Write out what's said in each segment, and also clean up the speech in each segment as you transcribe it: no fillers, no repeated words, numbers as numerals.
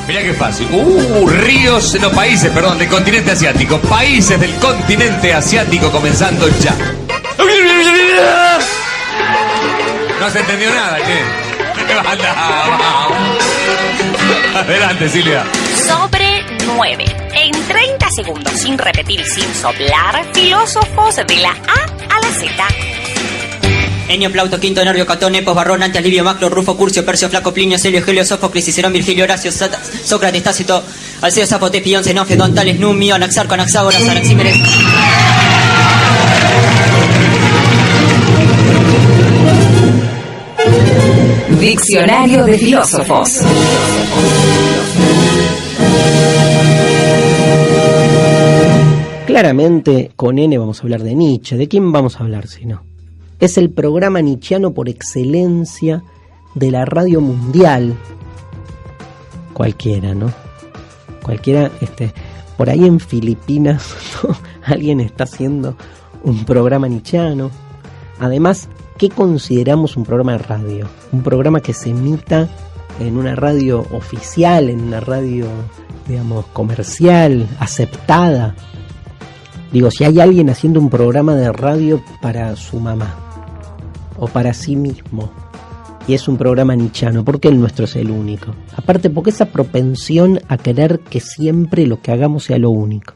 Mirá qué fácil. Ríos, no, países, perdón, del continente asiático. Países del continente asiático comenzando ya. No se entendió nada, che. Adelante, Silvia. Sobre 9. En 30 segundos, sin repetir y sin soplar, filósofos de la A a la Z. Enio, Plauto, Quinto, Nervio, Catón, Epos, Barrón, Antes, Livio, Macro, Rufo, Curcio, Percio, Flaco, Plinio, Celio, Helio, Sófocles, Cicerón, Virgilio, Horacio, Sócrates, Tácito, Alceo, Zapote, Pión, Zenofio, Don Tales, Numio, Anaxarco, Anaxágoras, Anaxímenes. Diccionario de filósofos. Claramente con N vamos a hablar de Nietzsche. ¿De quién vamos a hablar si no? Es el programa nietzscheano por excelencia de la radio mundial. Cualquiera, ¿no? Cualquiera, por ahí en Filipinas, ¿no? Alguien está haciendo un programa nietzscheano. Además, ¿qué consideramos un programa de radio? Un programa que se emita en una radio oficial, en una radio, digamos, comercial, aceptada. Digo, si hay alguien haciendo un programa de radio para su mamá o para sí mismo y es un programa nietzscheano, ¿por qué el nuestro es el único? Aparte, porque esa propensión a querer que siempre lo que hagamos sea lo único.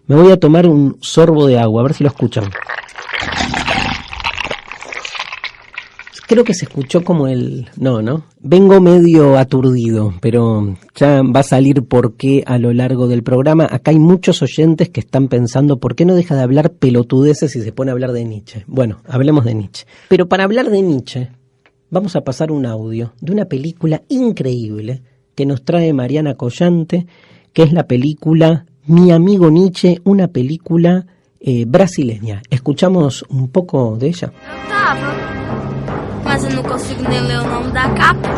Me voy a tomar un sorbo de agua, a ver si lo escuchan. Creo que se escuchó como el... No. Vengo medio aturdido, pero ya va a salir por qué a lo largo del programa. Acá hay muchos oyentes que están pensando ¿por qué no deja de hablar pelotudeces y se pone a hablar de Nietzsche? Bueno, hablemos de Nietzsche. Pero para hablar de Nietzsche, vamos a pasar un audio de una película increíble que nos trae Mariana Collante, que es la película Mi amigo Nietzsche, una película brasileña. Escuchamos un poco de ella. Mas eu não consigo nem ler o nome da capa.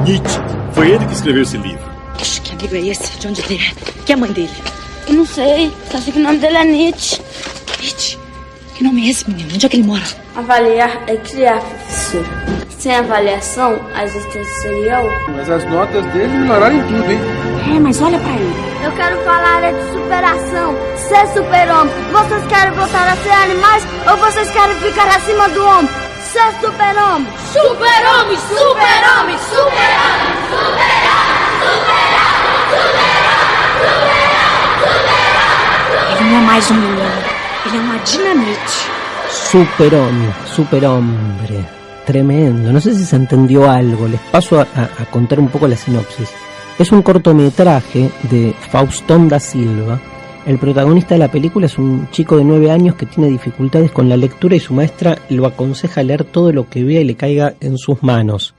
Nietzsche. Foi ele que escreveu esse livro. Ixi, que amigo é esse? De onde ele é? Quem é a mãe dele? Eu não sei, só sei que o nome dele é Nietzsche. Nietzsche? Que nome é esse, menino? Onde é que ele mora? Avaliar é criar, professor. Sem avaliação, a existência seria o... Mas as notas dele melhoraram em tudo, hein? É, mas olha pra ele. Eu quero falar é de superação, ser super-homem. Vocês querem voltar a ser animais ou vocês querem ficar acima do homem? Ser super-homem! Super-homem! Super-homem! Super-homem! Ele não é mais um menino. Ele é uma dinamite. Superhombre. Tremendo. No sé si se entendió algo. Les paso a contar un poco la sinopsis. Es un cortometraje de Faustón da Silva. El protagonista de la película es un chico de 9 años que tiene dificultades con la lectura y su maestra lo aconseja leer todo lo que vea y le caiga en sus manos.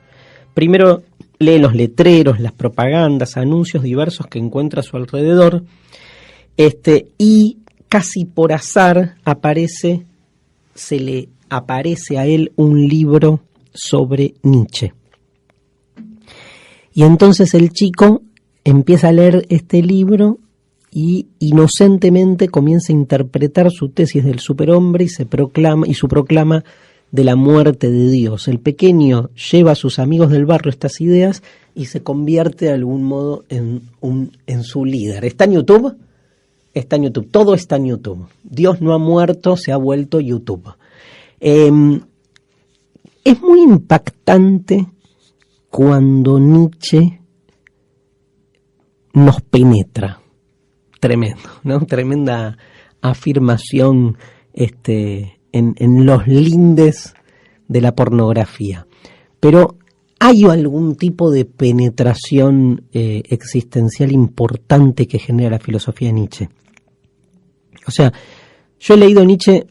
Primero lee los letreros, las propagandas, anuncios diversos que encuentra a su alrededor, y casi por azar se le aparece a él un libro sobre Nietzsche. Y entonces el chico empieza a leer este libro y inocentemente comienza a interpretar su tesis del superhombre y su proclama de la muerte de Dios. El pequeño lleva a sus amigos del barrio estas ideas y se convierte de algún modo en su líder. ¿Está en YouTube? Está en YouTube. Todo está en YouTube. Dios no ha muerto, se ha vuelto YouTube. Es muy impactante cuando Nietzsche nos penetra. Tremendo, ¿no? Tremenda afirmación en los lindes de la pornografía. Pero ¿hay algún tipo de penetración existencial importante que genera la filosofía de Nietzsche? O sea, yo he leído Nietzsche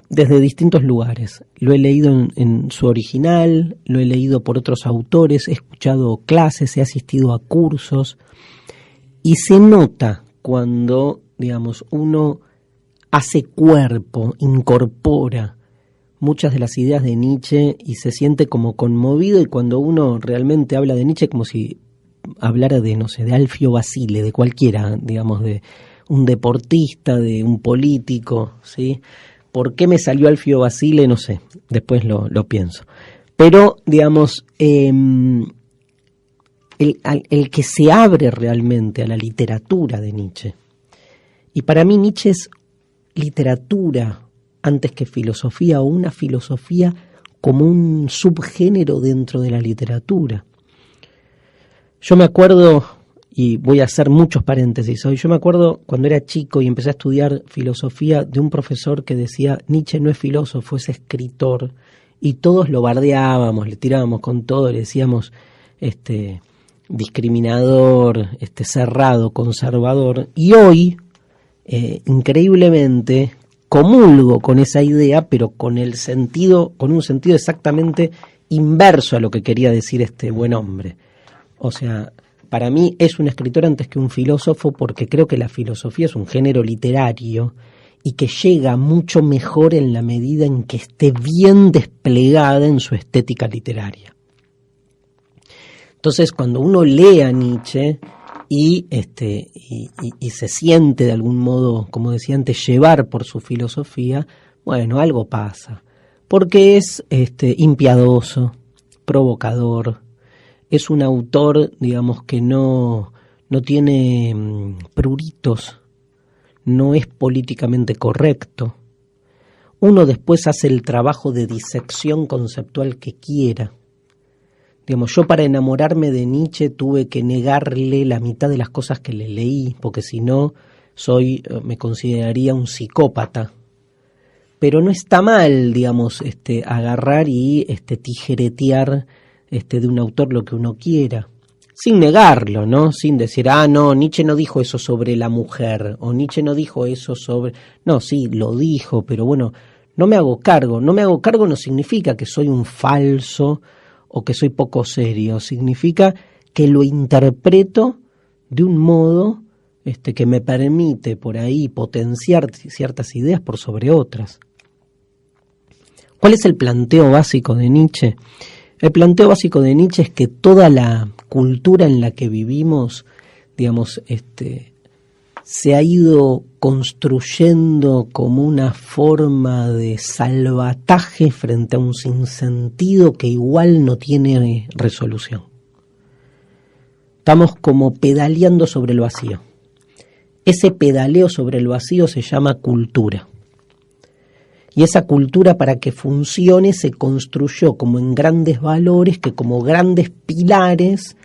desde distintos lugares. Lo he leído en su original, lo he leído por otros autores, he escuchado clases, he asistido a cursos, y se nota cuando, digamos, uno hace cuerpo, incorpora muchas de las ideas de Nietzsche y se siente como conmovido, y cuando uno realmente habla de Nietzsche como si hablara de, no sé, de Alfio Basile, de cualquiera, digamos, de un deportista, de un político, ¿sí? ¿Por qué me salió Alfio Basile? No sé, después lo pienso. Pero, digamos, el que se abre realmente a la literatura de Nietzsche. Y para mí Nietzsche es literatura antes que filosofía, o una filosofía como un subgénero dentro de la literatura. Yo me acuerdo, y voy a hacer muchos paréntesis hoy, yo me acuerdo cuando era chico y empecé a estudiar filosofía de un profesor que decía: Nietzsche no es filósofo, es escritor, y todos lo bardeábamos, le tirábamos con todo, le decíamos discriminador, cerrado, conservador, y hoy increíblemente comulgo con esa idea, pero con un sentido exactamente inverso a lo que quería decir este buen hombre. O sea, para mí es un escritor antes que un filósofo, porque creo que la filosofía es un género literario y que llega mucho mejor en la medida en que esté bien desplegada en su estética literaria. Entonces, cuando uno lee a Nietzsche y se siente de algún modo, como decía antes, llevar por su filosofía, bueno, algo pasa, porque es impiadoso, provocador, es un autor, digamos, que no tiene pruritos, no es políticamente correcto. Uno después hace el trabajo de disección conceptual que quiera. Digamos, yo para enamorarme de Nietzsche tuve que negarle la mitad de las cosas que le leí, porque si no me consideraría un psicópata. Pero no está mal, digamos, agarrar y tijeretear de un autor lo que uno quiera, sin negarlo, ¿no? Sin decir, no, Nietzsche no dijo eso sobre la mujer, o Nietzsche no dijo eso sobre... No, sí, lo dijo, pero bueno, no me hago cargo. No me hago cargo no significa que soy un falso o que soy poco serio, significa que lo interpreto de un modo que me permite por ahí potenciar ciertas ideas por sobre otras. ¿Cuál es el planteo básico de Nietzsche? El planteo básico de Nietzsche es que toda la cultura en la que vivimos, digamos, se ha ido construyendo como una forma de salvataje frente a un sinsentido que igual no tiene resolución. Estamos como pedaleando sobre el vacío. Ese pedaleo sobre el vacío se llama cultura. Y esa cultura, para que funcione, se construyó como en grandes valores que, como grandes pilares,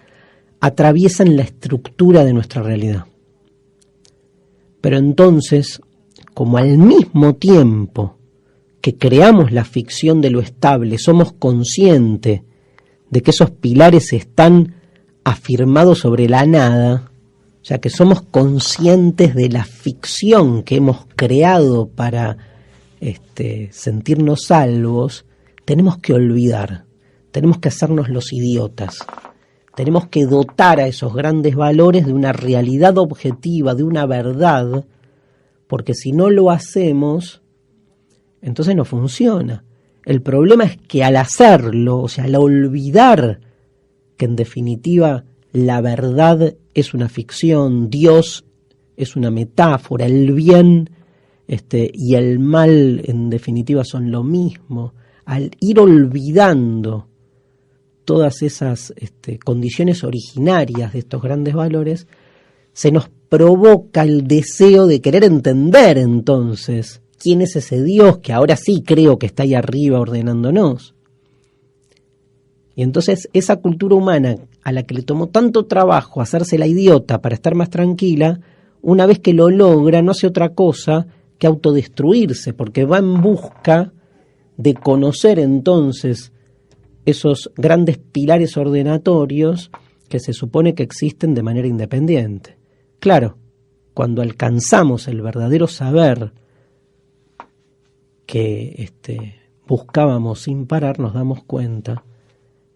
atraviesan la estructura de nuestra realidad. Pero entonces, como al mismo tiempo que creamos la ficción de lo estable, somos conscientes de que esos pilares están afirmados sobre la nada, o sea, que somos conscientes de la ficción que hemos creado para sentirnos salvos, tenemos que olvidar, tenemos que hacernos los idiotas, tenemos que dotar a esos grandes valores de una realidad objetiva, de una verdad, porque si no lo hacemos, entonces no funciona. El problema es que al hacerlo, o sea, al olvidar que en definitiva la verdad es una ficción, Dios es una metáfora, el bien y el mal en definitiva son lo mismo, al ir olvidando todas esas condiciones originarias de estos grandes valores, se nos provoca el deseo de querer entender entonces quién es ese Dios que ahora sí creo que está ahí arriba ordenándonos. Y entonces esa cultura humana a la que le tomó tanto trabajo hacerse la idiota para estar más tranquila, una vez que lo logra no hace otra cosa que autodestruirse, porque va en busca de conocer entonces esos grandes pilares ordenatorios que se supone que existen de manera independiente. Claro, cuando alcanzamos el verdadero saber que buscábamos sin parar, nos damos cuenta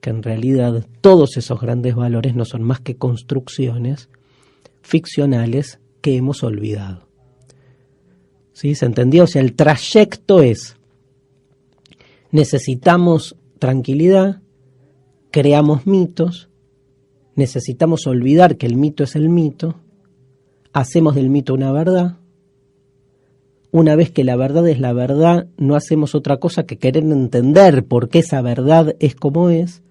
que en realidad todos esos grandes valores no son más que construcciones ficcionales que hemos olvidado. ¿Sí? ¿Se entendió? O sea, el trayecto es: necesitamos tranquilidad, creamos mitos, necesitamos olvidar que el mito es el mito, hacemos del mito una verdad. Una vez que la verdad es la verdad, no hacemos otra cosa que querer entender por qué esa verdad es como es,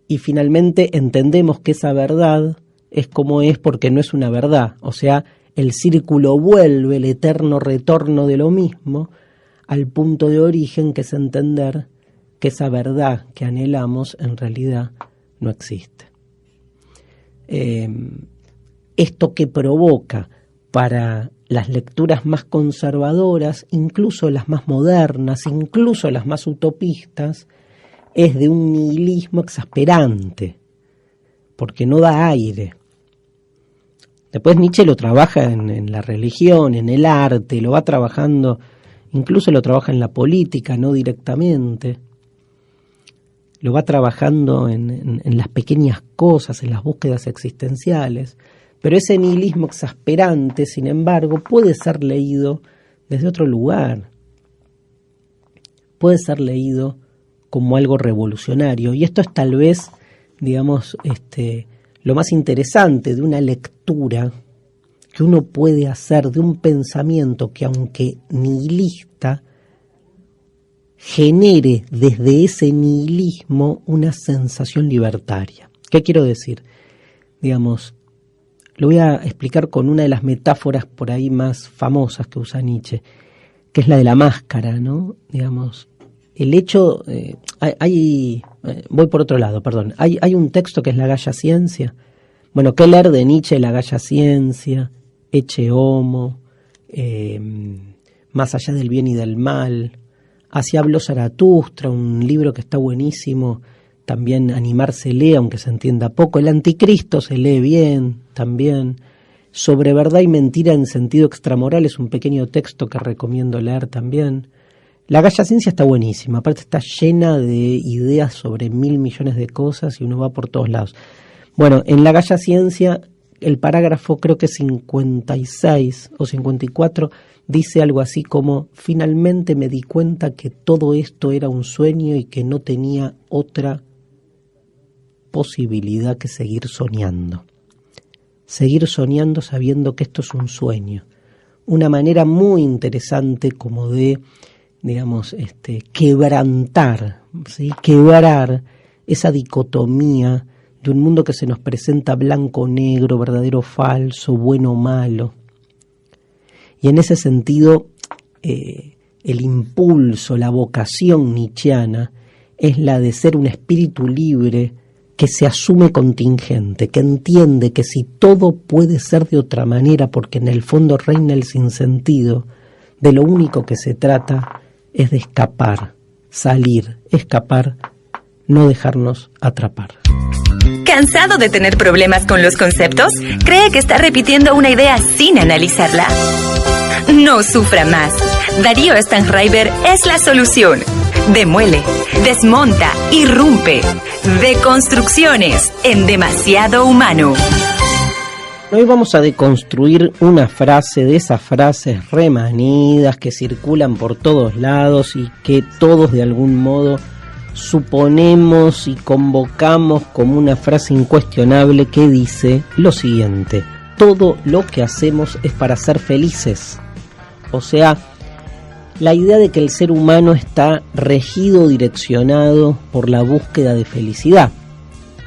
y finalmente entendemos que esa verdad es como es porque no es una verdad. O sea, el círculo vuelve, el eterno retorno de lo mismo, al punto de origen, que es entender que esa verdad que anhelamos en realidad no existe. Esto que provoca para las lecturas más conservadoras, incluso las más modernas, incluso las más utopistas, es de un nihilismo exasperante, porque no da aire. Después Nietzsche lo trabaja en la religión, en el arte, lo va trabajando, incluso lo trabaja en la política, no directamente. Lo va trabajando en las pequeñas cosas, en las búsquedas existenciales. Pero ese nihilismo exasperante, sin embargo, puede ser leído desde otro lugar. Puede ser leído como algo revolucionario. Y esto es tal vez, digamos, lo más interesante de una lectura que uno puede hacer de un pensamiento que, aunque nihilista, genere desde ese nihilismo una sensación libertaria. ¿Qué quiero decir? Digamos, lo voy a explicar con una de las metáforas por ahí más famosas que usa Nietzsche, que es la de la máscara, ¿no? Digamos, el hecho, voy por otro lado, perdón, hay un texto que es la Gaia Ciencia. Bueno, ¿qué leer de Nietzsche? La Gaia Ciencia, Ecce Homo, Más allá del bien y del mal. Así habló Zaratustra, un libro que está buenísimo, también Animarse lee, aunque se entienda poco. El Anticristo se lee bien, también. Sobre verdad y mentira en sentido extramoral es un pequeño texto que recomiendo leer también. La Gaia Ciencia está buenísima, aparte está llena de ideas sobre 1.000 millones de cosas y uno va por todos lados. Bueno, en la Gaia Ciencia, el parágrafo creo que 56 o 54 dice algo así como: finalmente me di cuenta que todo esto era un sueño y que no tenía otra posibilidad que seguir soñando. Seguir soñando sabiendo que esto es un sueño. Una manera muy interesante como de, digamos, quebrantar, ¿sí? Quebrar esa dicotomía de un mundo que se nos presenta blanco-negro, verdadero-falso, bueno-malo. Y en ese sentido, el impulso, la vocación nietzscheana es la de ser un espíritu libre que se asume contingente, que entiende que si todo puede ser de otra manera, porque en el fondo reina el sinsentido, de lo único que se trata es de escapar, salir, escapar, no dejarnos atrapar. ¿Cansado de tener problemas con los conceptos? ¿Cree que está repitiendo una idea sin analizarla? No sufra más. Darío Stanraiver es la solución. Demuele, desmonta, irrumpe. Deconstrucciones en Demasiado Humano. Hoy vamos a deconstruir una frase de esas frases remanidas que circulan por todos lados y que todos de algún modo suponemos y convocamos como una frase incuestionable que dice lo siguiente: todo lo que hacemos es para ser felices. O sea, la idea de que el ser humano está regido, direccionado por la búsqueda de felicidad.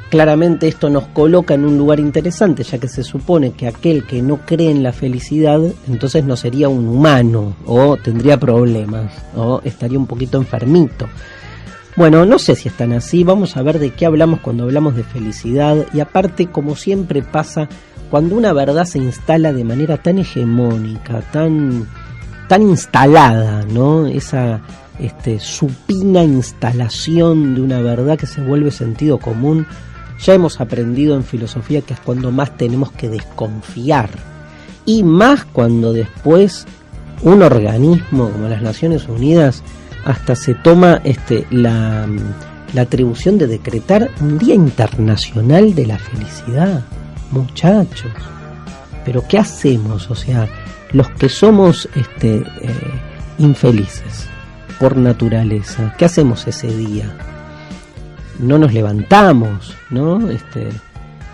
Claramente esto nos coloca en un lugar interesante, ya que se supone que aquel que no cree en la felicidad, entonces no sería un humano, o tendría problemas, o estaría un poquito enfermito. Bueno, no sé si están así, vamos a ver de qué hablamos cuando hablamos de felicidad, y aparte, como siempre pasa, cuando una verdad se instala de manera tan hegemónica, tan instalada, ¿no? Esa supina instalación de una verdad que se vuelve sentido común. Ya hemos aprendido en filosofía que es cuando más tenemos que desconfiar, y más cuando después un organismo como las Naciones Unidas hasta se toma la atribución de decretar un Día Internacional de la Felicidad. Muchachos, ¿pero qué hacemos? O sea, los que somos infelices por naturaleza, ¿qué hacemos ese día? No nos levantamos, ¿no?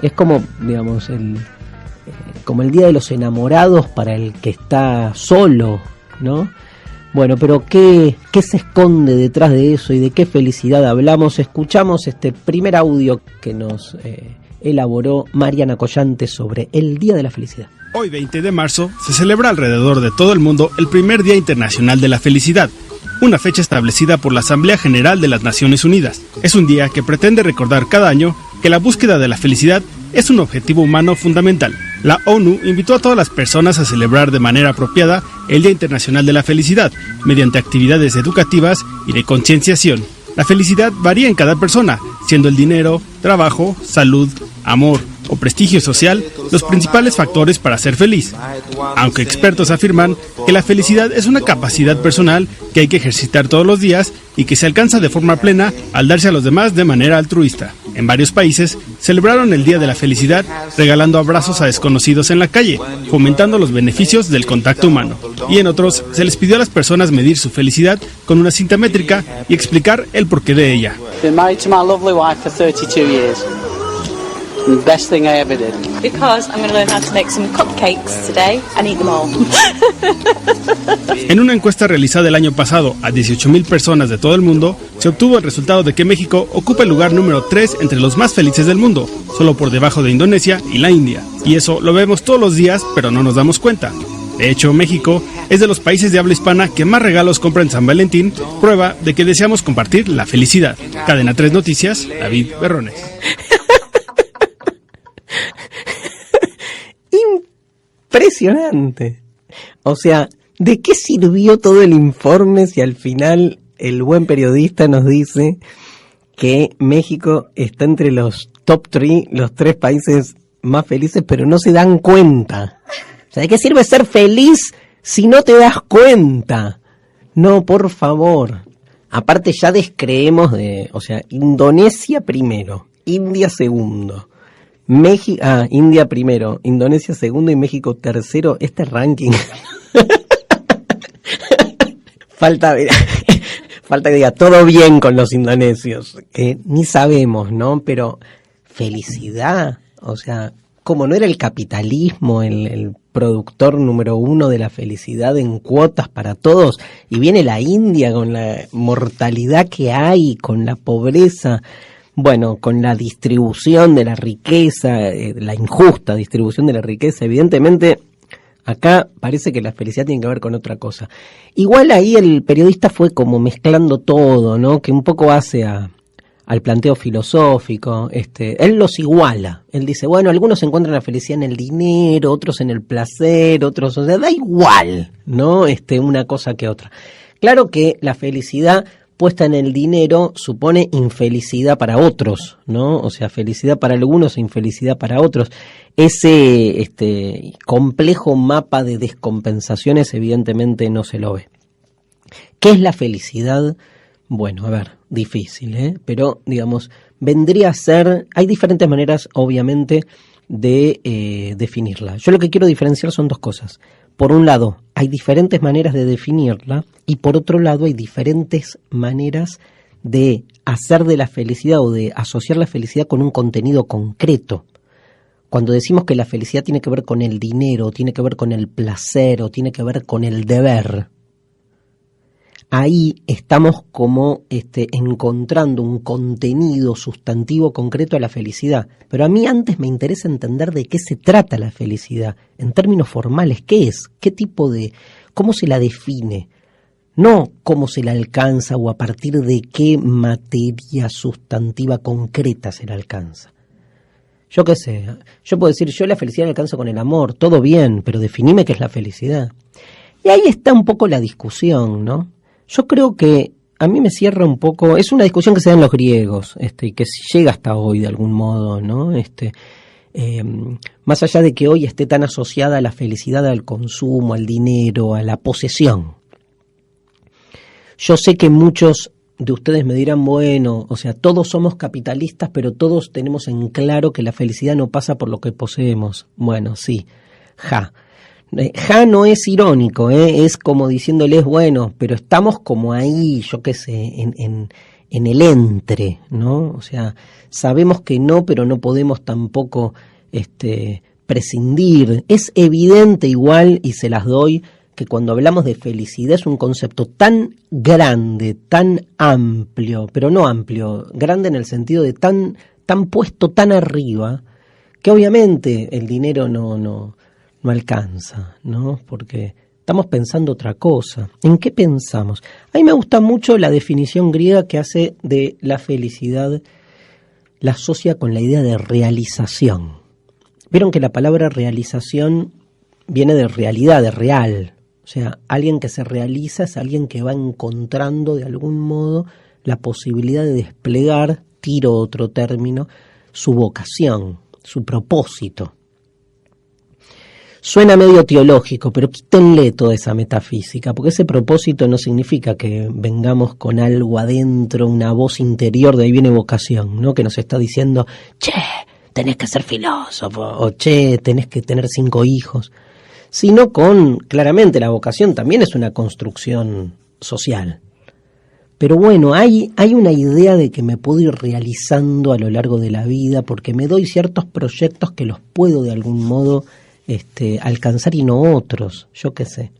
Es como, digamos, como el Día de los Enamorados para el que está solo, ¿no? Bueno, pero ¿qué se esconde detrás de eso y de qué felicidad hablamos? Escuchamos este primer audio que nos elaboró Mariana Collante sobre el Día de la Felicidad. Hoy, 20 de marzo, se celebra alrededor de todo el mundo el primer Día Internacional de la Felicidad, una fecha establecida por la Asamblea General de las Naciones Unidas. Es un día que pretende recordar cada año que la búsqueda de la felicidad es un objetivo humano fundamental. La ONU invitó a todas las personas a celebrar de manera apropiada el Día Internacional de la Felicidad, mediante actividades educativas y de concienciación. La felicidad varía en cada persona, siendo el dinero, trabajo, salud, amor o prestigio social los principales factores para ser feliz. Aunque expertos afirman que la felicidad es una capacidad personal que hay que ejercitar todos los días y que se alcanza de forma plena al darse a los demás de manera altruista. En varios países celebraron el Día de la Felicidad regalando abrazos a desconocidos en la calle, fomentando los beneficios del contacto humano. Y en otros se les pidió a las personas medir su felicidad con una cinta métrica y explicar el porqué de ella. Been married to my lovely wife for 32 years. The best thing I ever did. Because I'm going to learn how to make some cupcakes today and eat them all. En una encuesta realizada el año pasado a 18,000 personas de todo el mundo, se obtuvo el resultado de que México ocupa el lugar número 3 entre los más felices del mundo, solo por debajo de Indonesia y la India. Y eso lo vemos todos los días, pero no nos damos cuenta. De hecho, México es de los países de habla hispana que más regalos compra en San Valentín, prueba de que deseamos compartir la felicidad. Cadena 3 Noticias, David Berrones. Impresionante. O sea, ¿de qué sirvió todo el informe si al final el buen periodista nos dice que México está entre los top 3, los 3 países más felices, pero no se dan cuenta? O sea, ¿de qué sirve ser feliz si no te das cuenta? No, por favor. Aparte ya descreemos o sea, Indonesia primero, India segundo. India primero, Indonesia segundo y México tercero. Este ranking falta que diga todo bien con los indonesios, que ni sabemos, ¿no? Pero felicidad, o sea, como no era el capitalismo el productor número 1 de la felicidad en cuotas para todos, y viene la India con la mortalidad que hay, con la pobreza, bueno, con la distribución de la riqueza, la injusta distribución de la riqueza, evidentemente acá parece que la felicidad tiene que ver con otra cosa. Igual ahí el periodista fue como mezclando todo, ¿no? Que un poco hace al planteo filosófico. Él los iguala. Él dice, bueno, algunos encuentran la felicidad en el dinero, otros en el placer, otros, o sea, da igual, ¿no? Una cosa que otra. Claro que la felicidad puesta en el dinero supone infelicidad para otros, ¿no? O sea, felicidad para algunos e infelicidad para otros. Ese complejo mapa de descompensaciones evidentemente no se lo ve. ¿Qué es la felicidad? Bueno, a ver, difícil, pero digamos, vendría a ser, hay diferentes maneras obviamente de definirla. Yo lo que quiero diferenciar son dos cosas. Por un lado, hay diferentes maneras de definirla y por otro lado hay diferentes maneras de hacer de la felicidad o de asociar la felicidad con un contenido concreto. Cuando decimos que la felicidad tiene que ver con el dinero, tiene que ver con el placer o tiene que ver con el deber, ahí estamos como encontrando un contenido sustantivo concreto a la felicidad. Pero a mí antes me interesa entender de qué se trata la felicidad, en términos formales, ¿qué es? ¿Qué tipo de...? ¿Cómo se la define? No cómo se la alcanza o a partir de qué materia sustantiva concreta se la alcanza. Yo qué sé, yo puedo decir, yo la felicidad la alcanzo con el amor, todo bien, pero definime qué es la felicidad. Y ahí está un poco la discusión, ¿no? Yo creo que a mí me cierra un poco, es una discusión que se da en los griegos, y que llega hasta hoy de algún modo, ¿no? Más allá de que hoy esté tan asociada a la felicidad al consumo, al dinero, a la posesión. Yo sé que muchos de ustedes me dirán, bueno, o sea, todos somos capitalistas, pero todos tenemos en claro que la felicidad no pasa por lo que poseemos. Bueno, sí, no es irónico, es como diciéndoles, bueno, pero estamos como ahí, yo qué sé, en el entre, ¿no? O sea, sabemos que no, pero no podemos tampoco prescindir. Es evidente igual, y se las doy, que cuando hablamos de felicidad es un concepto tan grande, tan amplio, pero no amplio, grande en el sentido de tan puesto tan arriba, que obviamente el dinero no alcanza, ¿no? Porque estamos pensando otra cosa. ¿En qué pensamos? A mí me gusta mucho la definición griega que hace de la felicidad, la asocia con la idea de realización. Vieron que la palabra realización viene de realidad, de real. O sea, alguien que se realiza es alguien que va encontrando de algún modo la posibilidad de desplegar, tiro otro término, su vocación, su propósito. Suena medio teológico, pero quítenle toda esa metafísica, porque ese propósito no significa que vengamos con algo adentro, una voz interior, de ahí viene vocación, ¿no? Que nos está diciendo, che, tenés que ser filósofo, o che, tenés que tener 5 hijos. Sino con, claramente, la vocación también es una construcción social. Pero bueno, hay una idea de que me puedo ir realizando a lo largo de la vida porque me doy ciertos proyectos que los puedo de algún modo alcanzar y no otros, yo qué sé.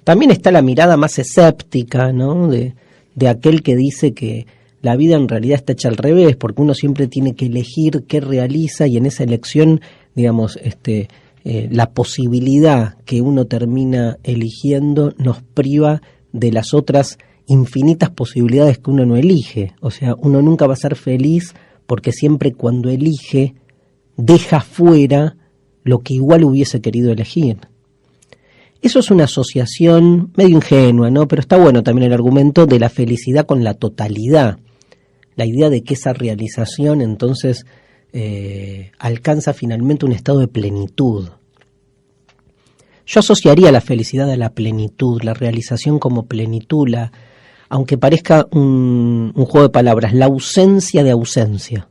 También está la mirada más escéptica, ¿no? De aquel que dice que la vida en realidad está hecha al revés, porque uno siempre tiene que elegir qué realiza y en esa elección, digamos, la posibilidad que uno termina eligiendo nos priva de las otras infinitas posibilidades que uno no elige. O sea, uno nunca va a ser feliz porque siempre cuando elige deja fuera lo que igual hubiese querido elegir. Eso es una asociación medio ingenua, ¿no? Pero está bueno también el argumento de la felicidad con la totalidad. La idea de que esa realización entonces alcanza finalmente un estado de plenitud. Yo asociaría la felicidad a la plenitud, la realización como plenitud, aunque parezca un juego de palabras, la ausencia de ausencia.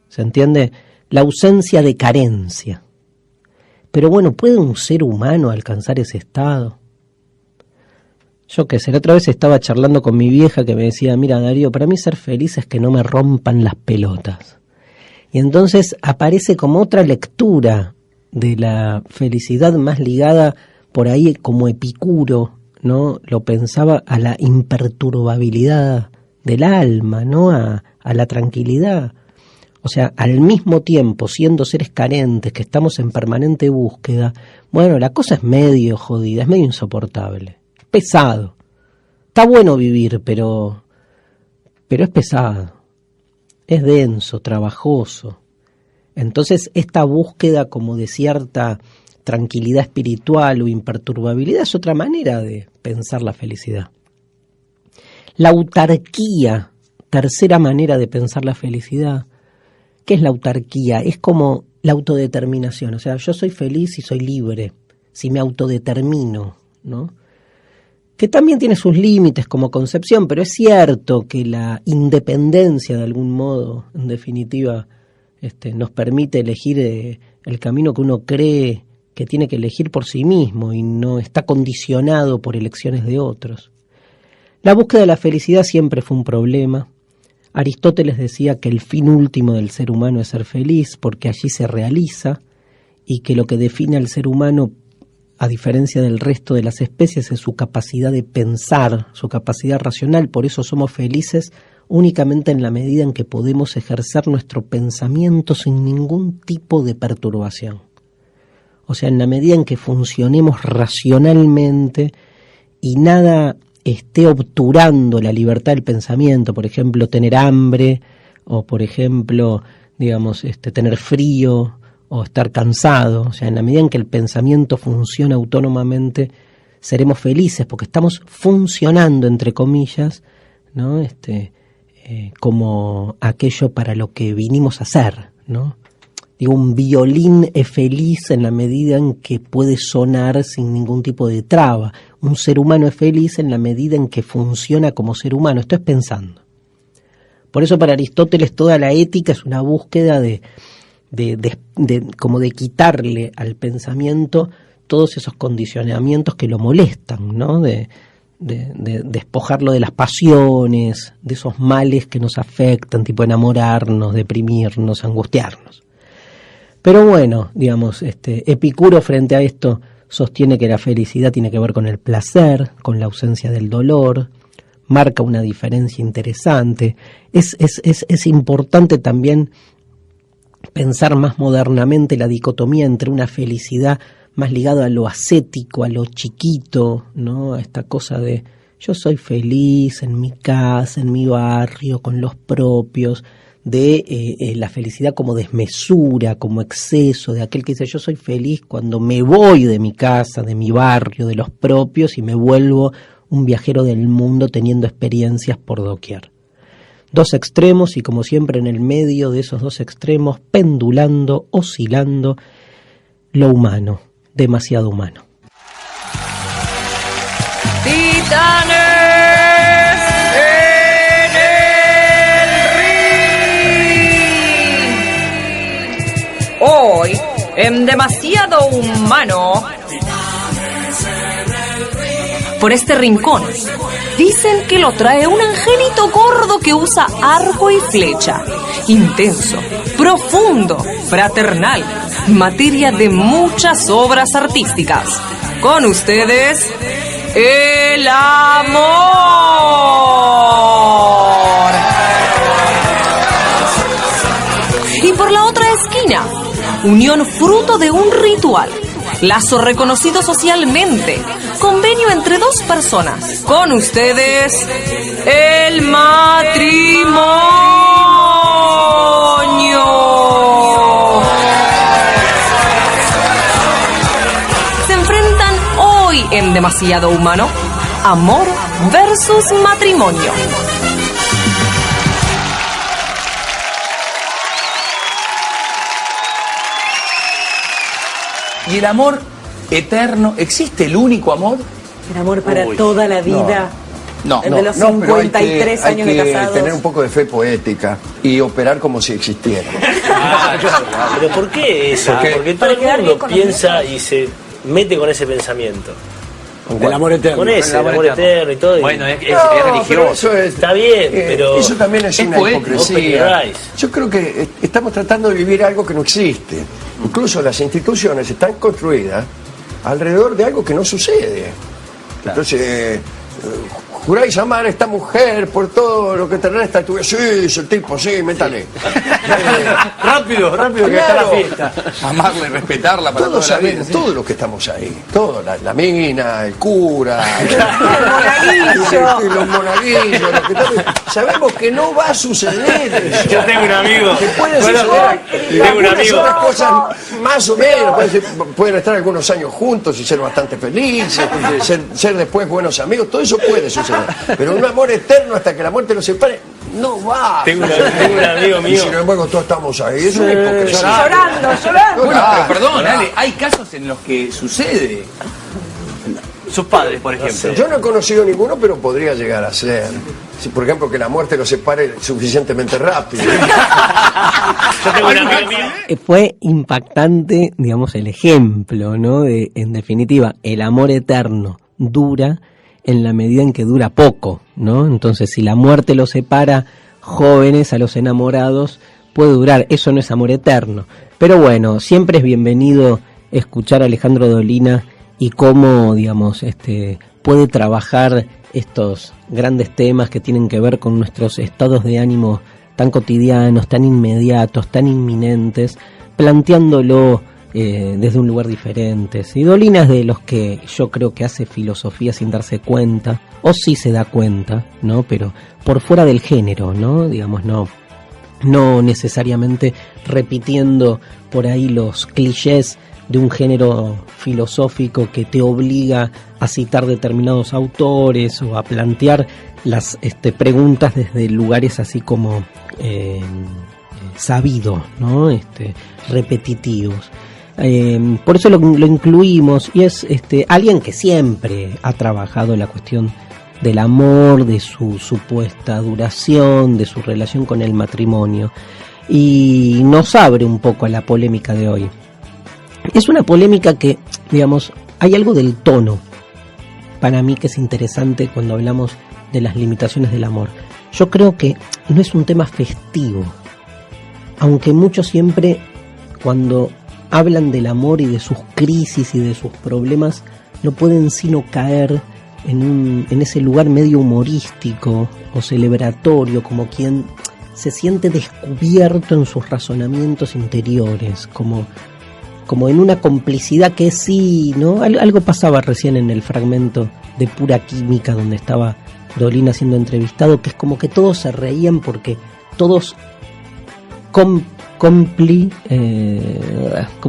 ¿Se entiende? La ausencia de carencia. Pero bueno, ¿puede un ser humano alcanzar ese estado? Yo qué sé, la otra vez estaba charlando con mi vieja que me decía, mira Darío, para mí ser feliz es que no me rompan las pelotas. Y entonces aparece como otra lectura de la felicidad más ligada por ahí como Epicuro, ¿no? Lo pensaba a la imperturbabilidad del alma, ¿no? A la tranquilidad. O sea, al mismo tiempo, siendo seres carentes, que estamos en permanente búsqueda, bueno, la cosa es medio jodida, es medio insoportable, es pesado. Está bueno vivir, pero es pesado, es denso, trabajoso. Entonces, esta búsqueda como de cierta tranquilidad espiritual o imperturbabilidad es otra manera de pensar la felicidad. La autarquía, tercera manera de pensar la felicidad. ¿Qué es la autarquía? Es como la autodeterminación. O sea, yo soy feliz y soy libre si me autodetermino, ¿no? Que también tiene sus límites como concepción, pero es cierto que la independencia de algún modo, en definitiva, nos permite elegir el camino que uno cree que tiene que elegir por sí mismo y no está condicionado por elecciones de otros. La búsqueda de la felicidad siempre fue un problema. Aristóteles decía que el fin último del ser humano es ser feliz porque allí se realiza y que lo que define al ser humano, a diferencia del resto de las especies, es su capacidad de pensar, su capacidad racional. Por eso somos felices únicamente en la medida en que podemos ejercer nuestro pensamiento sin ningún tipo de perturbación. O sea, en la medida en que funcionemos racionalmente y nada esté obturando la libertad del pensamiento, por ejemplo, tener hambre, o por ejemplo, digamos, tener frío, o estar cansado. O sea, en la medida en que el pensamiento funciona autónomamente, seremos felices, porque estamos funcionando, entre comillas, ¿no? Como aquello para lo que vinimos a hacer, ¿no? Digo, un violín es feliz en la medida en que puede sonar sin ningún tipo de traba. Un ser humano es feliz en la medida en que funciona como ser humano. Esto es pensando. Por eso para Aristóteles toda la ética es una búsqueda de como de quitarle al pensamiento todos esos condicionamientos que lo molestan, ¿no? De despojarlo de las pasiones, de esos males que nos afectan, tipo enamorarnos, deprimirnos, angustiarnos. Pero bueno, digamos, Epicuro frente a esto sostiene que la felicidad tiene que ver con el placer, con la ausencia del dolor, marca una diferencia interesante. Es importante también pensar más modernamente la dicotomía entre una felicidad más ligada a lo ascético, a lo chiquito, ¿no? A esta cosa de yo soy feliz en mi casa, en mi barrio, con los propios, de la felicidad como desmesura, como exceso, de aquel que dice yo soy feliz cuando me voy de mi casa, de mi barrio, de los propios y me vuelvo un viajero del mundo teniendo experiencias por doquier. Dos extremos y como siempre en el medio de esos dos extremos, pendulando, oscilando, lo humano, demasiado humano. Titanes en el ring. Hoy, en Demasiado Humano, por este rincón, dicen que lo trae un angelito gordo que usa arco y flecha. Intenso, profundo, fraternal, materia de muchas obras artísticas. Con ustedes, el amor. Y por la otra esquina, unión fruto de un ritual, lazo reconocido socialmente, convenio entre dos personas. Con ustedes, el matrimonio. Se enfrentan hoy en Demasiado Humano, amor versus matrimonio. ¿Y el amor eterno? ¿Existe el único amor? El amor para toda la vida. No. El de los 53 años de casados. Hay que tener un poco de fe poética y operar como si existiera. ¿Pero por qué eso? Porque todo el mundo piensa y se mete con ese pensamiento. Con el amor eterno. Con ese, el amor eterno y todo. Bueno, es religioso. Eso está bien, pero... Eso también es una hipocresía. Yo creo que estamos tratando de vivir algo que no existe. Incluso las instituciones están construidas alrededor de algo que no sucede. Claro. Entonces, juráis amar a esta mujer por todo lo que te resta. Tú sí, el tipo, sí, métale. rápido, que está la fiesta. Amarla y respetarla para todos toda la vida. Todos los que estamos ahí. Todos, la mina, el cura, los monaguillos. Sabemos que no va a suceder eso. Yo tengo un amigo. Que puede suceder. Tengo un amigo. Son las cosas más o menos. Pueden estar algunos años juntos y ser bastante felices, ser después buenos amigos. Todo eso puede suceder. Pero un amor eterno hasta que la muerte los separe, no va. Tengo un amigo mío. Y sin embargo, todos estamos ahí. Es una hipocresía. Llorando. Bueno, pero perdón, Ale, hay casos en los que sucede. Sus padres, por ejemplo. Yo no he conocido ninguno, pero podría llegar a ser. Si, por ejemplo, que la muerte los separe suficientemente rápido. Yo tengo un amigo mío. Fue impactante, digamos, el ejemplo, ¿no? De, en definitiva, el amor eterno dura en la medida en que dura poco, ¿no? Entonces, si la muerte los separa jóvenes a los enamorados, puede durar. Eso no es amor eterno. Pero bueno, siempre es bienvenido escuchar a Alejandro Dolina y cómo, digamos, puede trabajar estos grandes temas que tienen que ver con nuestros estados de ánimo tan cotidianos, tan inmediatos, tan inminentes, planteándolo desde un lugar diferente. Y Dolina es de los que yo creo que hace filosofía sin darse cuenta, o sí se da cuenta, ¿no? Pero por fuera del género, ¿no? Digamos, no necesariamente repitiendo por ahí los clichés de un género filosófico que te obliga a citar determinados autores o a plantear las preguntas desde lugares así como sabidos, ¿no? Repetitivos. Por eso lo incluimos, y es alguien que siempre ha trabajado la cuestión del amor, de su supuesta duración, de su relación con el matrimonio, y nos abre un poco a la polémica de hoy. Es una polémica que, digamos, hay algo del tono para mí que es interesante cuando hablamos de las limitaciones del amor. Yo creo que no es un tema festivo, aunque muchos siempre, cuando hablan del amor y de sus crisis y de sus problemas, no pueden sino caer en ese lugar medio humorístico o celebratorio, como quien se siente descubierto en sus razonamientos interiores, como en una complicidad que sí, ¿no? Algo pasaba recién en el fragmento de Pura Química donde estaba Dolina siendo entrevistado, que es como que todos se reían porque todos ¿cómo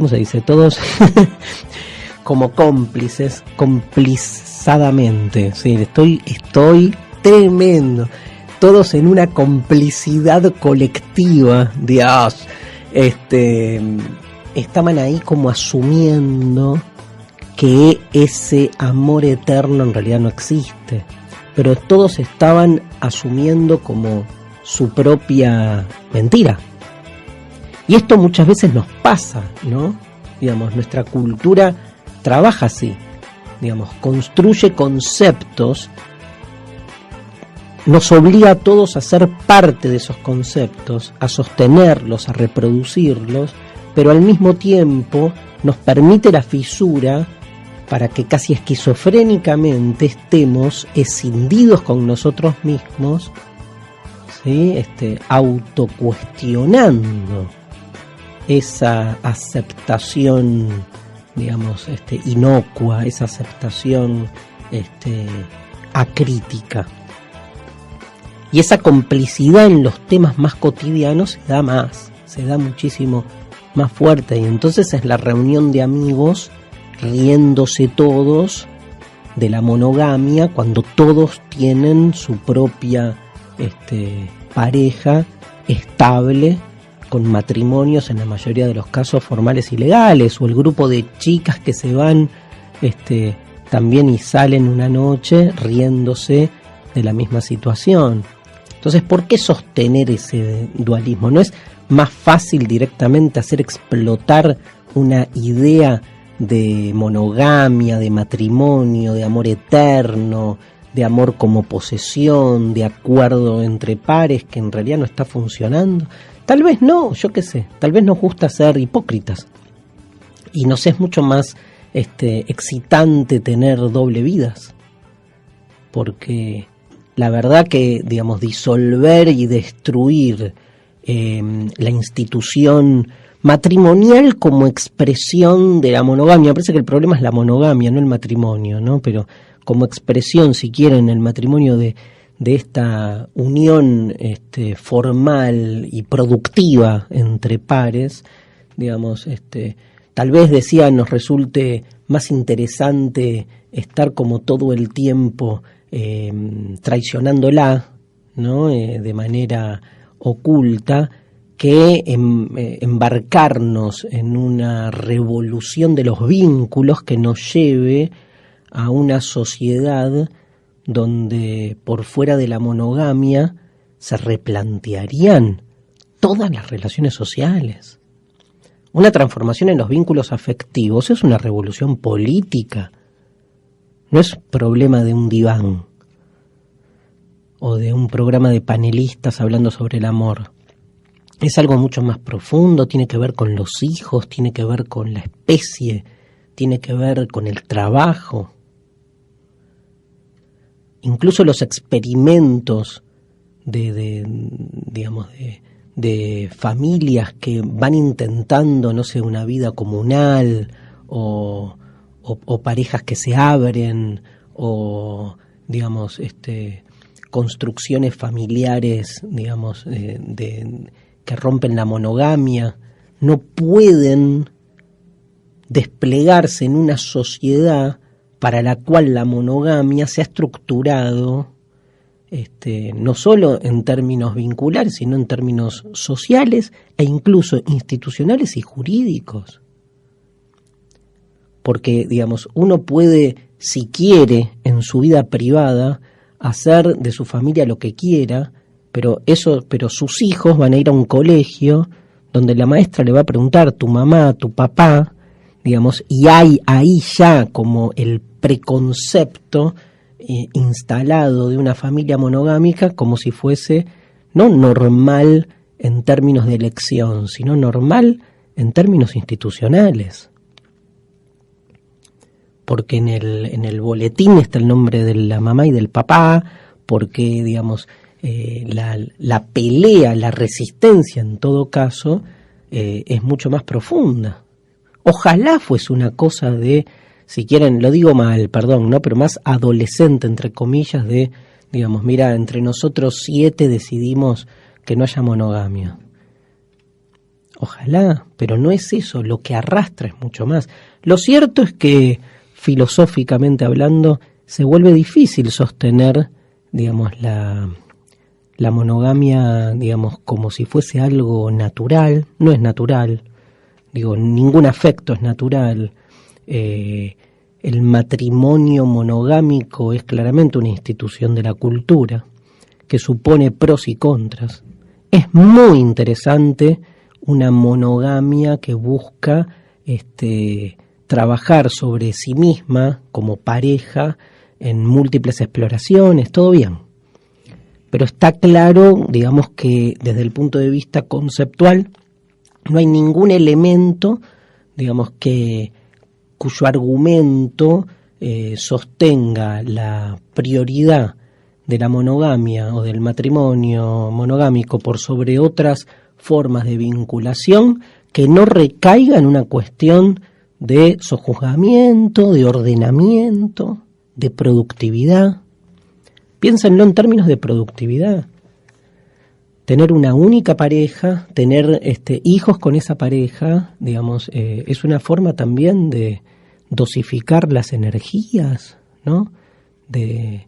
se dice? Todos como cómplices, complizadamente, sí, estoy tremendo, todos en una complicidad colectiva, Dios, estaban ahí como asumiendo que ese amor eterno en realidad no existe, pero todos estaban asumiendo como su propia mentira. Y esto muchas veces nos pasa, ¿no? Digamos, nuestra cultura trabaja así, digamos, construye conceptos, nos obliga a todos a ser parte de esos conceptos, a sostenerlos, a reproducirlos, pero al mismo tiempo nos permite la fisura para que casi esquizofrénicamente estemos escindidos con nosotros mismos, ¿sí? Autocuestionando esa aceptación, digamos, inocua, esa aceptación acrítica. Y esa complicidad en los temas más cotidianos se da muchísimo más fuerte, y entonces es la reunión de amigos riéndose todos de la monogamia cuando todos tienen su propia pareja estable, con matrimonios en la mayoría de los casos formales y legales, o el grupo de chicas que se van también y salen una noche riéndose de la misma situación. Entonces, ¿por qué sostener ese dualismo? ¿No es más fácil directamente hacer explotar una idea de monogamia, de matrimonio, de amor eterno, de amor como posesión, de acuerdo entre pares que en realidad no está funcionando? Tal vez no, yo qué sé, tal vez nos gusta ser hipócritas y nos es mucho más excitante tener doble vidas, porque la verdad que, digamos, disolver y destruir la institución matrimonial como expresión de la monogamia, me parece que el problema es la monogamia, no el matrimonio, ¿no? Pero como expresión, si quieren, el matrimonio de esta unión formal y productiva entre pares, digamos, tal vez, decía, nos resulte más interesante estar como todo el tiempo traicionándola, ¿no? De manera oculta, que embarcarnos en una revolución de los vínculos que nos lleve a una sociedad donde por fuera de la monogamia se replantearían todas las relaciones sociales. Una transformación en los vínculos afectivos es una revolución política, no es problema de un diván o de un programa de panelistas hablando sobre el amor. Es algo mucho más profundo, tiene que ver con los hijos, tiene que ver con la especie, tiene que ver con el trabajo. Incluso los experimentos de familias que van intentando, no sé, una vida comunal o parejas que se abren o, digamos, construcciones familiares, digamos, que rompen la monogamia, no pueden desplegarse en una sociedad para la cual la monogamia se ha estructurado no solo en términos vinculares, sino en términos sociales e incluso institucionales y jurídicos. Porque, digamos, uno puede, si quiere, en su vida privada, hacer de su familia lo que quiera, pero sus hijos van a ir a un colegio donde la maestra le va a preguntar tu mamá, tu papá, digamos, y hay ahí ya como el preconcepto instalado de una familia monogámica, como si fuese no normal en términos de elección, sino normal en términos institucionales. Porque en el boletín está el nombre de la mamá y del papá, porque, digamos, la pelea, la resistencia en todo caso es mucho más profunda. Ojalá fuese una cosa de, si quieren, lo digo mal, perdón, ¿no? Pero más adolescente, entre comillas, de, digamos, mira, entre nosotros 7 decidimos que no haya monogamia. Ojalá, pero no es eso, lo que arrastra es mucho más. Lo cierto es que, filosóficamente hablando, se vuelve difícil sostener, digamos, la monogamia, digamos, como si fuese algo natural. No es natural, digo, ningún afecto es natural. El matrimonio monogámico es claramente una institución de la cultura que supone pros y contras. Es muy interesante una monogamia que busca trabajar sobre sí misma como pareja en múltiples exploraciones, todo bien. Pero está claro, digamos, que desde el punto de vista conceptual no hay ningún elemento, digamos, cuyo argumento sostenga la prioridad de la monogamia o del matrimonio monogámico por sobre otras formas de vinculación que no recaiga en una cuestión de sojuzgamiento, de ordenamiento, de productividad. Piénsenlo en términos de productividad. Tener una única pareja, tener hijos con esa pareja, digamos, es una forma también de dosificar las energías, ¿no? De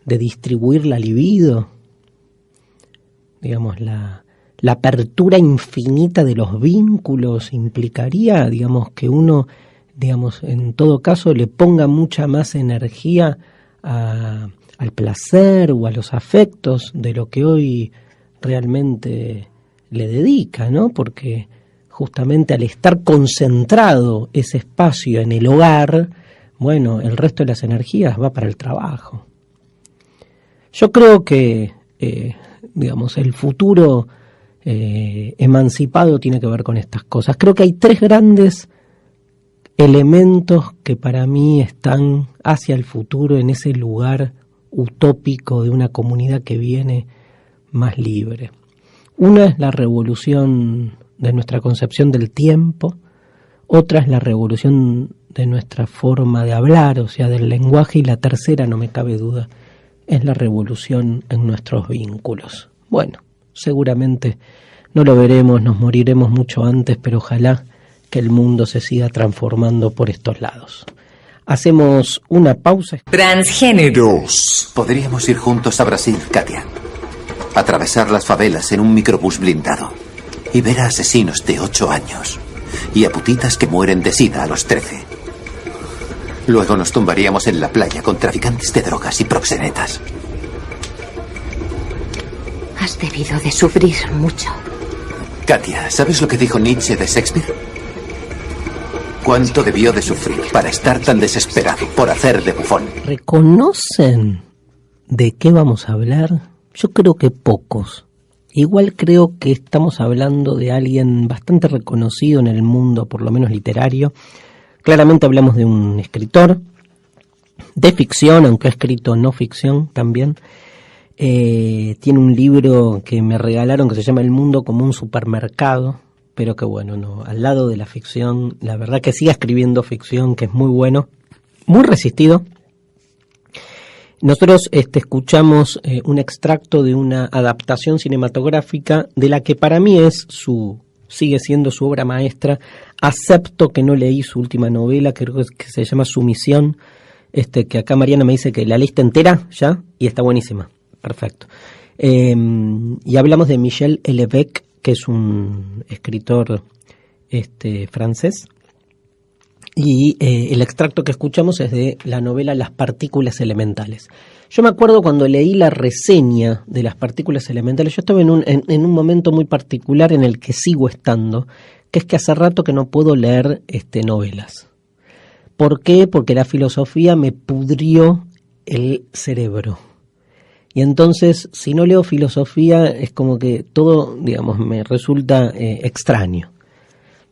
distribuir la libido. Digamos, la apertura infinita de los vínculos implicaría, digamos, que uno, digamos, en todo caso le ponga mucha más energía al placer o a los afectos de lo que hoy realmente le dedica, ¿no? Porque justamente al estar concentrado ese espacio en el hogar, bueno, el resto de las energías va para el trabajo. Yo creo que, digamos, el futuro emancipado tiene que ver con estas cosas. Creo que hay 3 grandes elementos que para mí están hacia el futuro en ese lugar utópico de una comunidad que viene más libre. Una es la revolución de nuestra concepción del tiempo, otra es la revolución de nuestra forma de hablar, o sea, del lenguaje, y la tercera, no me cabe duda, es la revolución en nuestros vínculos. Bueno, seguramente no lo veremos, nos moriremos mucho antes, pero ojalá que el mundo se siga transformando por estos lados. Hacemos una pausa. Transgéneros. Podríamos ir juntos a Brasil, Katia. Atravesar las favelas en un microbús blindado y ver a asesinos de 8 años y a putitas que mueren de sida a los 13. Luego nos tumbaríamos en la playa con traficantes de drogas y proxenetas. Has debido de sufrir mucho. Katia, ¿sabes lo que dijo Nietzsche de Shakespeare? ¿Cuánto debió de sufrir para estar tan desesperado por hacer de bufón? ¿Reconocen de qué vamos a hablar? Yo creo que pocos. Igual creo que estamos hablando de alguien bastante reconocido en el mundo, por lo menos literario. Claramente hablamos de un escritor de ficción, aunque ha escrito no ficción también. Tiene un libro que me regalaron que se llama El mundo como un supermercado, pero que bueno, no, al lado de la ficción, la verdad que siga escribiendo ficción, que es muy bueno, muy resistido. Nosotros escuchamos un extracto de una adaptación cinematográfica de la que para mí sigue siendo su obra maestra. Acepto que no leí su última novela, que creo que se llama Sumisión, que acá Mariana me dice que la lista entera ya, y está buenísima. Perfecto. Y hablamos de Michel Houellebecq, que es un escritor francés. Y el extracto que escuchamos es de la novela Las partículas elementales. Yo me acuerdo cuando leí la reseña de Las partículas elementales, yo estaba en un momento muy particular en el que sigo estando, que es que hace rato que no puedo leer novelas. ¿Por qué? Porque la filosofía me pudrió el cerebro. Y entonces, si no leo filosofía, es como que todo, digamos, me resulta extraño.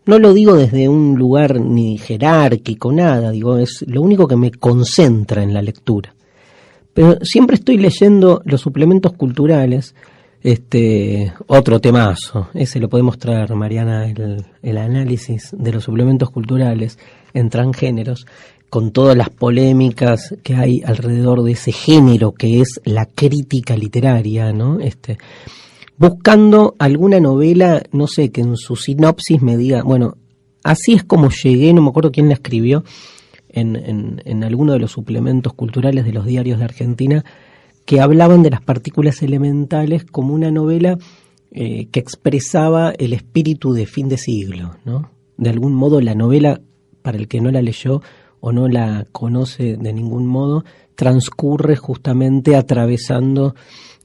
No lo digo desde un lugar ni jerárquico, nada, digo, es lo único que me concentra en la lectura. Pero siempre estoy leyendo los suplementos culturales, otro temazo, ese lo puede mostrar Mariana, el análisis de los suplementos culturales en transgéneros, con todas las polémicas que hay alrededor de ese género que es la crítica literaria, ¿no? Buscando alguna novela, no sé, que en su sinopsis me diga, bueno, así es como llegué, no me acuerdo quién la escribió, en alguno de los suplementos culturales de los diarios de Argentina, que hablaban de las partículas elementales como una novela que expresaba el espíritu de fin de siglo, ¿no? De algún modo la novela, para el que no la leyó o no la conoce de ningún modo, transcurre justamente atravesando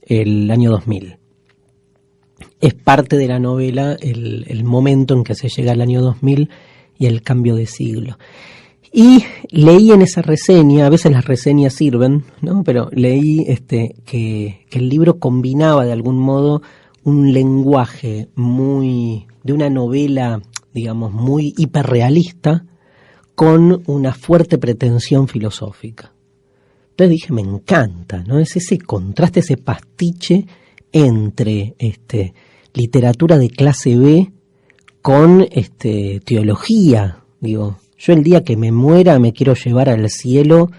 el año 2000. Es parte de la novela el momento en que se llega al año 2000 y el cambio de siglo. Y leí en esa reseña, a veces las reseñas sirven, ¿no? Pero leí que el libro combinaba de algún modo un lenguaje de una novela, digamos, muy hiperrealista con una fuerte pretensión filosófica. Entonces dije, me encanta, ¿no? Es ese contraste, ese pastiche entre literatura de clase B con teología. Digo, yo el día que me muera me quiero llevar al cielo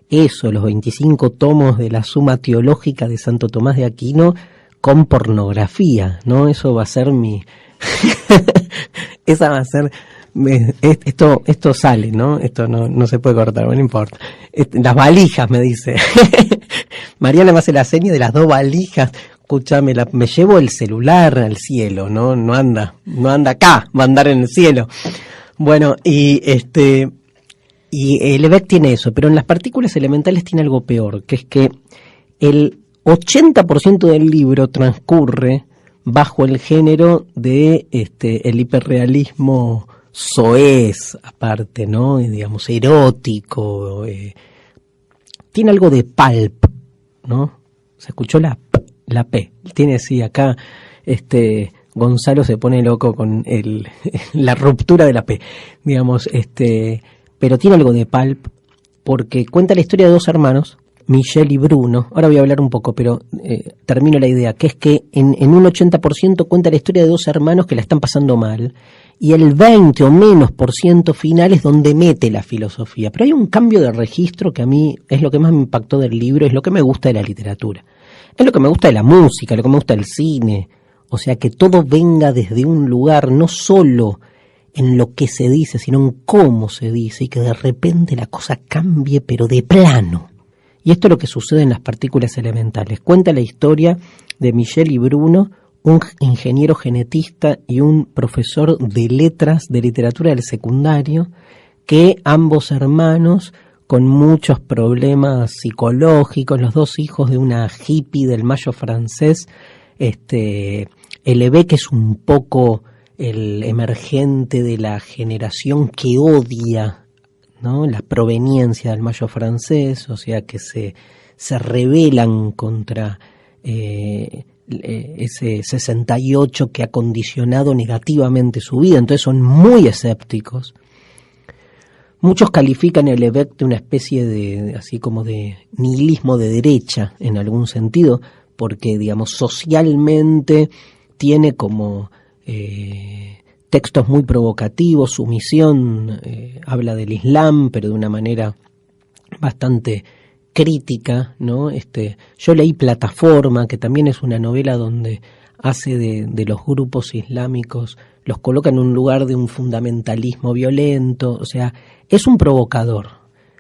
los 25 tomos de la Suma Teológica de Santo Tomás de Aquino con pornografía, ¿no? Eso va a ser esa va a ser esto sale, ¿no? Esto no se puede cortar, no importa. Las valijas, me dice. Mariana me hace la seña de las 2 valijas. Escúchame, me llevo el celular al cielo, no anda acá, va a andar en el cielo. Bueno, y Lebec tiene eso, pero en las partículas elementales tiene algo peor, que es que el 80% del libro transcurre bajo el género de el hiperrealismo soez, aparte, ¿no? Digamos, erótico. Tiene algo de pulp, ¿no? ¿Se escuchó la P? Tiene así acá, Gonzalo se pone loco con la ruptura de la P, digamos, pero tiene algo de pulp porque cuenta la historia de 2 hermanos, Michel y Bruno. Ahora voy a hablar un poco, pero termino la idea, que es que en un 80% cuenta la historia de 2 hermanos que la están pasando mal, y el 20 o menos % final es donde mete la filosofía. Pero hay un cambio de registro que a mí es lo que más me impactó del libro, es lo que me gusta de la literatura, es lo que me gusta de la música, lo que me gusta del cine. O sea, que todo venga desde un lugar, no solo en lo que se dice, sino en cómo se dice, y que de repente la cosa cambie, pero de plano. Y esto es lo que sucede en las partículas elementales. Cuenta la historia de Michel y Bruno, un ingeniero genetista y un profesor de letras de literatura del secundario, que ambos hermanos, con muchos problemas psicológicos, los 2 hijos de una hippie del Mayo francés, Lebec, que es un poco el emergente de la generación que odia, ¿no?, la proveniencia del Mayo francés, o sea que se rebelan contra ese 68 que ha condicionado negativamente su vida, entonces son muy escépticos. Muchos califican el Lebec de una especie de, así como de nihilismo de derecha, en algún sentido, porque, digamos, socialmente tiene como textos muy provocativos. Su misión habla del Islam, pero de una manera bastante crítica, ¿no? Yo leí Plataforma, que también es una novela donde hace de los grupos islámicos, los coloca en un lugar de un fundamentalismo violento. O sea, es un provocador,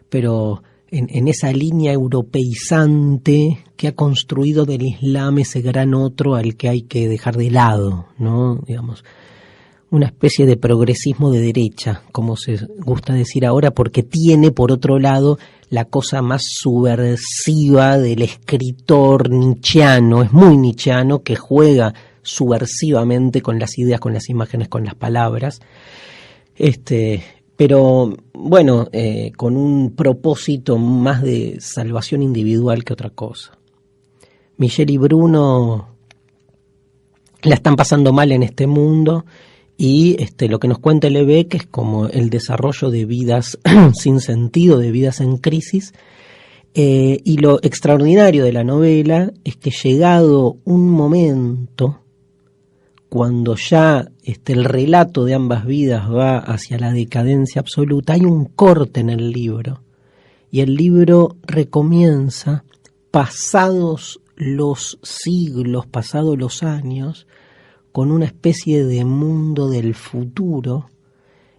pero en esa línea europeizante que ha construido del Islam ese gran otro al que hay que dejar de lado, ¿no? Digamos, una especie de progresismo de derecha, como se gusta decir ahora, porque tiene, por otro lado, la cosa más subversiva del escritor nietzscheano. Es muy nietzscheano, que juega subversivamente con las ideas, con las imágenes, con las palabras. Pero bueno, con un propósito más de salvación individual que otra cosa. Michel y Bruno la están pasando mal en este mundo, y lo que nos cuenta Lebec es como el desarrollo de vidas sin sentido, de vidas en crisis, y lo extraordinario de la novela es que llegado un momento, cuando ya el relato de ambas vidas va hacia la decadencia absoluta, hay un corte en el libro, y el libro recomienza, pasados los siglos, pasados los años, con una especie de mundo del futuro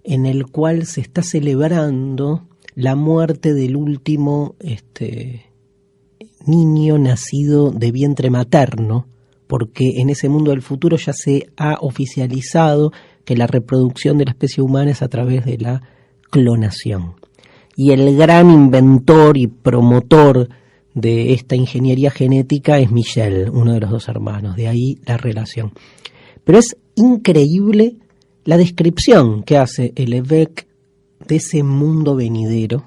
en el cual se está celebrando la muerte del último niño nacido de vientre materno, porque en ese mundo del futuro ya se ha oficializado que la reproducción de la especie humana es a través de la clonación. Y el gran inventor y promotor de esta ingeniería genética es Michel, uno de los dos hermanos, de ahí la relación. Pero es increíble la descripción que hace Lebec de ese mundo venidero,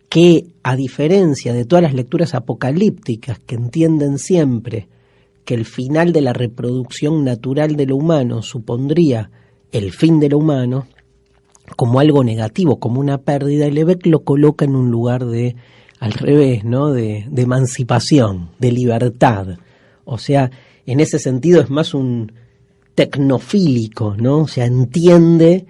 que a diferencia de todas las lecturas apocalípticas que entienden siempre que el final de la reproducción natural de lo humano supondría el fin de lo humano, como algo negativo, como una pérdida, Lebec lo coloca en un lugar de, al revés, ¿no? De emancipación, de libertad. O sea, en ese sentido es más un tecnofílico, ¿no? O sea, entiende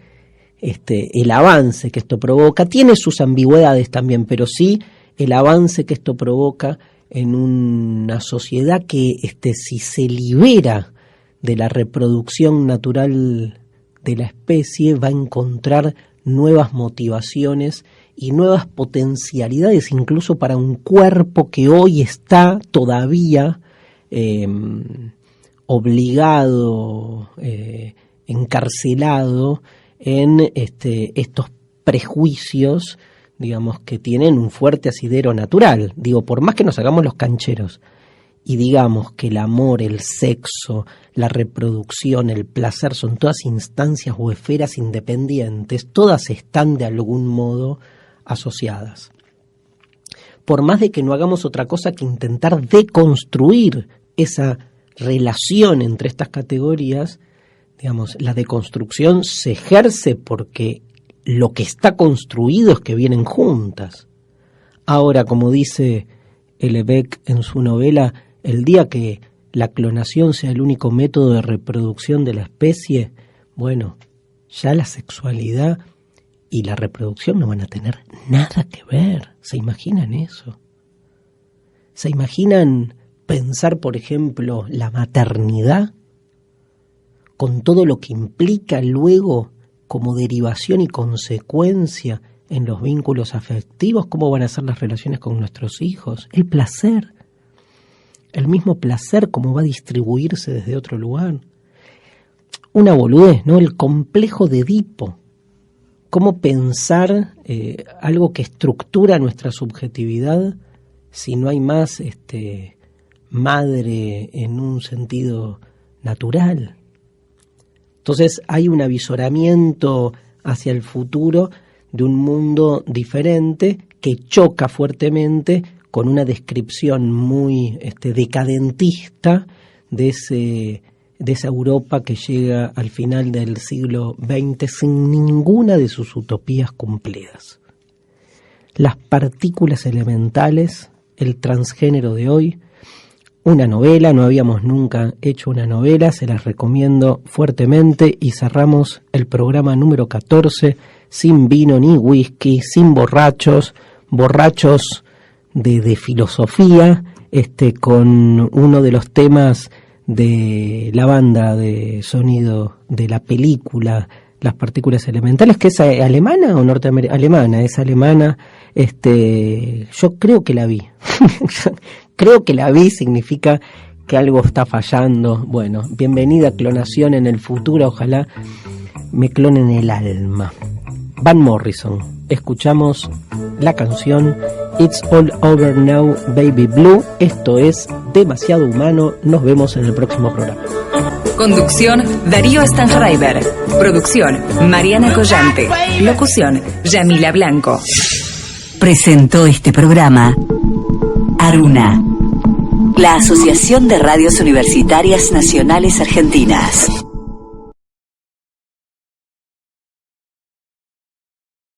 el avance que esto provoca. Tiene sus ambigüedades también, pero sí el avance que esto provoca en una sociedad que si se libera de la reproducción natural de la especie, va a encontrar nuevas motivaciones y nuevas potencialidades, incluso para un cuerpo que hoy está todavía obligado, encarcelado en estos prejuicios, digamos, que tienen un fuerte asidero natural. Digo, por más que nos hagamos los cancheros y digamos que el amor, el sexo, la reproducción, el placer son todas instancias o esferas independientes, todas están de algún modo asociadas. Por más de que no hagamos otra cosa que intentar deconstruir esa relación entre estas categorías, digamos, la deconstrucción se ejerce porque lo que está construido es que vienen juntas. Ahora, como dice Lebec en su novela, el día que la clonación sea el único método de reproducción de la especie, bueno, ya la sexualidad y la reproducción no van a tener nada que ver. ¿Se imaginan eso? ¿Se imaginan pensar, por ejemplo, la maternidad con todo lo que implica luego como derivación y consecuencia en los vínculos afectivos? ¿Cómo van a ser las relaciones con nuestros hijos? El placer, el mismo placer, cómo va a distribuirse desde otro lugar. Una boludez, ¿no? El complejo de Edipo. ¿Cómo pensar algo que estructura nuestra subjetividad si no hay más madre en un sentido natural? Entonces hay un avisoramiento hacia el futuro de un mundo diferente que choca fuertemente con una descripción muy decadentista de esa Europa que llega al final del siglo XX sin ninguna de sus utopías cumplidas. Las partículas elementales, el transgénero de hoy, una novela, no habíamos nunca hecho una novela, se las recomiendo fuertemente y cerramos el programa número 14 sin vino ni whisky, sin borrachos de filosofía, con uno de los temas de la banda de sonido de la película Las partículas elementales, que es alemana o norteamericana, alemana, es alemana, yo creo que la vi. Creo que la vi, significa que algo está fallando. Bueno, bienvenida clonación en el futuro, ojalá me clonen el alma. Van Morrison, escuchamos la canción It's All Over Now, Baby Blue. Esto es Demasiado Humano. Nos vemos en el próximo programa. Conducción, Darío Stanraiver. Producción, Mariana Collante. Locución, Yamila Blanco. Presentó este programa Aruna, la Asociación de Radios Universitarias Nacionales Argentinas.